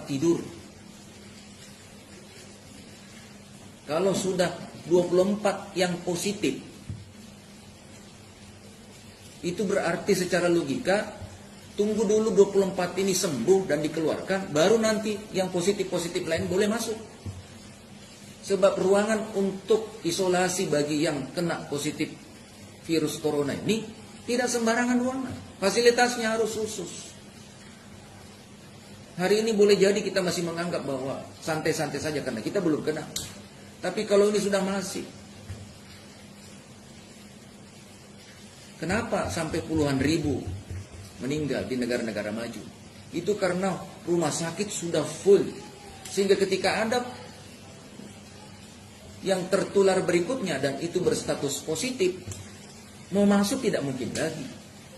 tempat tidur. Kalau sudah 24 yang positif, itu berarti secara logika tunggu dulu 24 ini sembuh dan dikeluarkan, baru nanti yang positif-positif lain boleh masuk. Sebab ruangan untuk isolasi bagi yang kena positif virus corona ini tidak sembarangan ruangan. Fasilitasnya harus khusus. Hari ini boleh jadi kita masih menganggap bahwa santai-santai saja karena kita belum kena. Tapi kalau ini sudah masih, kenapa sampai puluhan ribu meninggal di negara-negara maju? Itu karena rumah sakit sudah full. Sehingga ketika ada yang tertular berikutnya dan itu berstatus positif, mau masuk tidak mungkin lagi.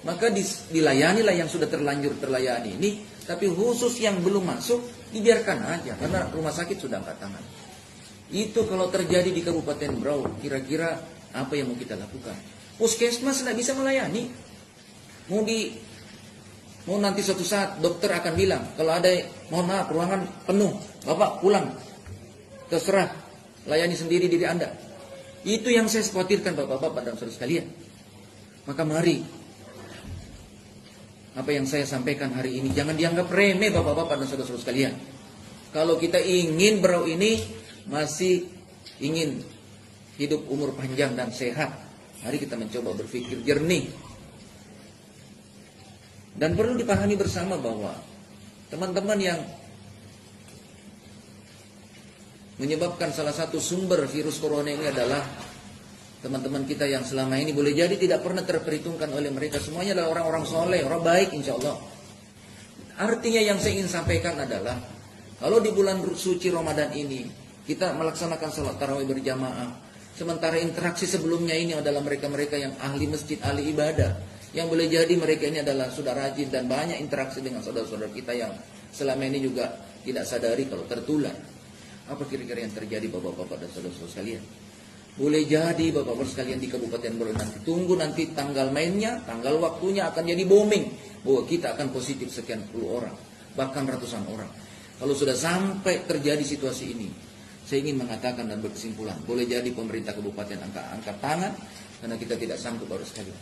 Maka dilayanilah yang sudah terlanjur terlayani ini. Tapi khusus yang belum masuk dibiarkan aja karena rumah sakit sudah angkat tangan. Itu kalau terjadi di Kabupaten Berau, kira-kira apa yang mau kita lakukan? Puskesmas tidak bisa melayani. Mau nanti suatu saat dokter akan bilang, kalau ada, mohon maaf, ruangan penuh, Bapak pulang, terserah, layani sendiri diri Anda. Itu yang saya khawatirkan Bapak-Bapak dan saudara sekalian. Maka mari, apa yang saya sampaikan hari ini jangan dianggap remeh Bapak-Bapak dan saudara-saudara sekalian. Kalau kita ingin Berau ini masih ingin hidup umur panjang dan sehat, mari kita mencoba berpikir jernih. Dan perlu dipahami bersama bahwa teman-teman yang menyebabkan salah satu sumber virus corona ini adalah teman-teman kita yang selama ini boleh jadi tidak pernah terperhitungkan oleh mereka. Semuanya adalah orang-orang soleh, orang baik insya Allah. Artinya yang saya ingin sampaikan adalah, kalau di bulan suci Ramadan ini kita melaksanakan salat tarawih berjamaah, sementara interaksi sebelumnya ini adalah mereka-mereka yang ahli masjid, ahli ibadah, yang boleh jadi mereka ini adalah sudah rajin dan banyak interaksi dengan saudara-saudara kita yang selama ini juga tidak sadari kalau tertular. Apa kira-kira yang terjadi Bapak-Bapak dan saudara-saudara sekalian? Boleh jadi Bapak-Bapak sekalian di Kabupaten Berau nanti, tunggu nanti tanggal mainnya, tanggal waktunya akan jadi booming, bahwa kita akan positif sekian puluh orang, bahkan ratusan orang. Kalau sudah sampai terjadi situasi ini, saya ingin mengatakan dan berkesimpulan, boleh jadi pemerintah kabupaten angkat tangan karena kita tidak sanggup baru sekali.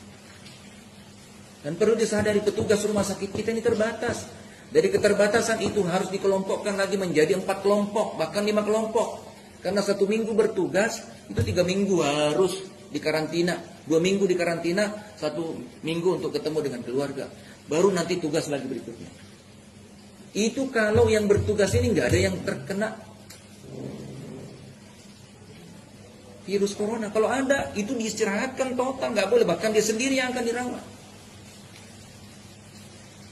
Dan perlu disadari petugas rumah sakit kita ini terbatas. Dari keterbatasan itu harus dikelompokkan lagi menjadi 4 kelompok, bahkan 5 kelompok. Karena 1 minggu bertugas, itu 3 minggu harus dikarantina, 2 minggu dikarantina, 1 minggu untuk ketemu dengan keluarga. Baru nanti tugas lagi berikutnya. Itu kalau yang bertugas ini nggak ada yang terkena virus corona. Kalau ada, itu diistirahatkan total, nggak boleh, bahkan dia sendiri yang akan dirawat.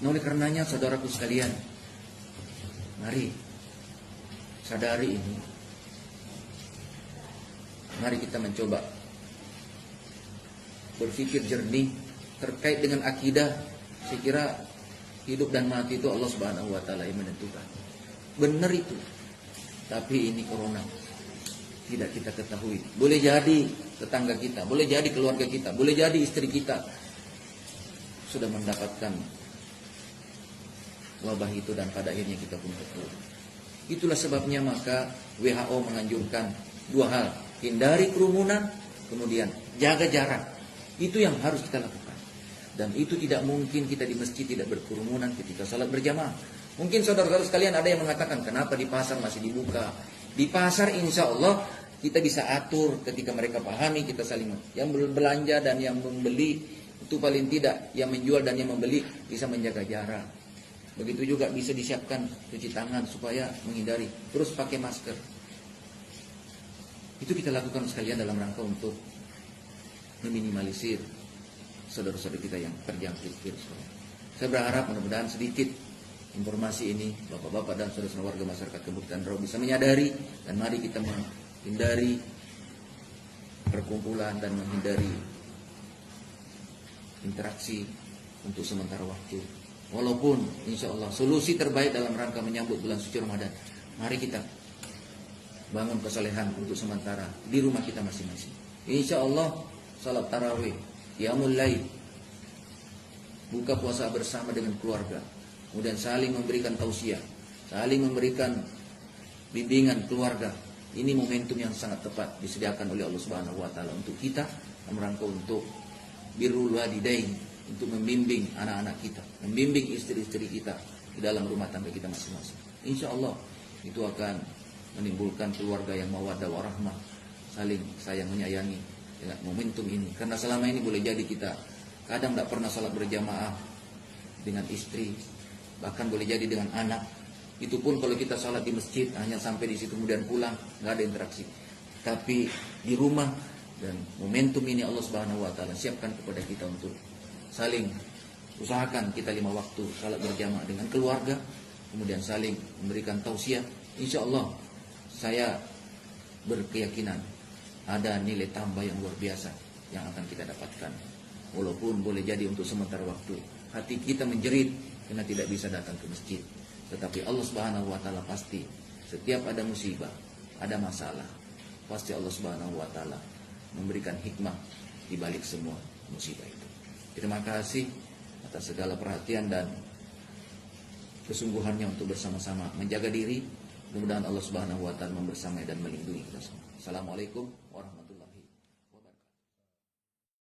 Nah, oleh karenanya saudaraku sekalian, mari sadari ini. Mari kita mencoba berpikir jernih terkait dengan akidah. Saya kira hidup dan mati itu Allah Subhanahu wa taala yang menentukan. Benar itu. Tapi ini corona tidak kita ketahui. Boleh jadi tetangga kita, boleh jadi keluarga kita, boleh jadi istri kita sudah mendapatkan wabah itu dan pada akhirnya kita pun tertular. Itulah sebabnya maka WHO menganjurkan 2 hal. Hindari kerumunan, kemudian jaga jarak. Itu yang harus kita lakukan. Dan itu tidak mungkin kita di masjid tidak berkerumunan ketika salat berjamaah. Mungkin saudara-saudara sekalian ada yang mengatakan, kenapa di pasar masih dibuka? Di pasar insya Allah kita bisa atur ketika mereka pahami, kita saling, yang belanja dan yang membeli itu paling tidak, yang menjual dan yang membeli bisa menjaga jarak. Begitu juga bisa disiapkan cuci tangan supaya menghindari, terus pakai masker. Itu kita lakukan sekalian dalam rangka untuk meminimalisir saudara-saudara kita yang terjangkit virus corona. Saya berharap mudah-mudahan sedikit informasi ini Bapak-bapak dan saudara-saudara warga masyarakat Kabupaten Berau bisa menyadari, dan mari kita menghindari perkumpulan dan menghindari interaksi untuk sementara waktu. Walaupun insya Allah solusi terbaik dalam rangka menyambut bulan suci Ramadan, mari kita bangun kesalehan untuk sementara di rumah kita masing-masing. Insya Allah salat tarawih, qiyamul lail, buka puasa bersama dengan keluarga, kemudian saling memberikan tausiah, saling memberikan bimbingan keluarga. Ini momentum yang sangat tepat disediakan oleh Allah Subhanahu wa taala untuk kita dalam rangka untuk birrul walidain, untuk membimbing anak-anak kita, membimbing istri-istri kita di dalam rumah tangga kita masing-masing. Insya Allah itu akan menimbulkan keluarga yang mawaddah warahmah, saling sayang menyayangi dengan momentum ini. Karena selama ini boleh jadi kita kadang tidak pernah salat berjamaah dengan istri, bahkan boleh jadi dengan anak. Itu pun kalau kita salat di masjid hanya sampai di situ kemudian pulang, nggak ada interaksi. Tapi di rumah, dan momentum ini Allah Subhanahu wa taala siapkan kepada kita untuk saling usahakan kita 5 waktu salat berjamaah dengan keluarga, kemudian saling memberikan tausiah. Insya Allah saya berkeyakinan ada nilai tambah yang luar biasa yang akan kita dapatkan. Walaupun boleh jadi untuk sementara waktu hati kita menjerit karena tidak bisa datang ke masjid, tetapi Allah Subhanahu wa taala pasti setiap ada musibah, ada masalah, pasti Allah Subhanahu wa taala memberikan hikmah di balik semua musibah itu. Terima kasih atas segala perhatian dan kesungguhannya untuk bersama-sama menjaga diri. Mudah-mudahan Allah Subhanahu wa taala membersamai dan melindungi kita semua. Assalamualaikum warahmatullahi wabarakatuh.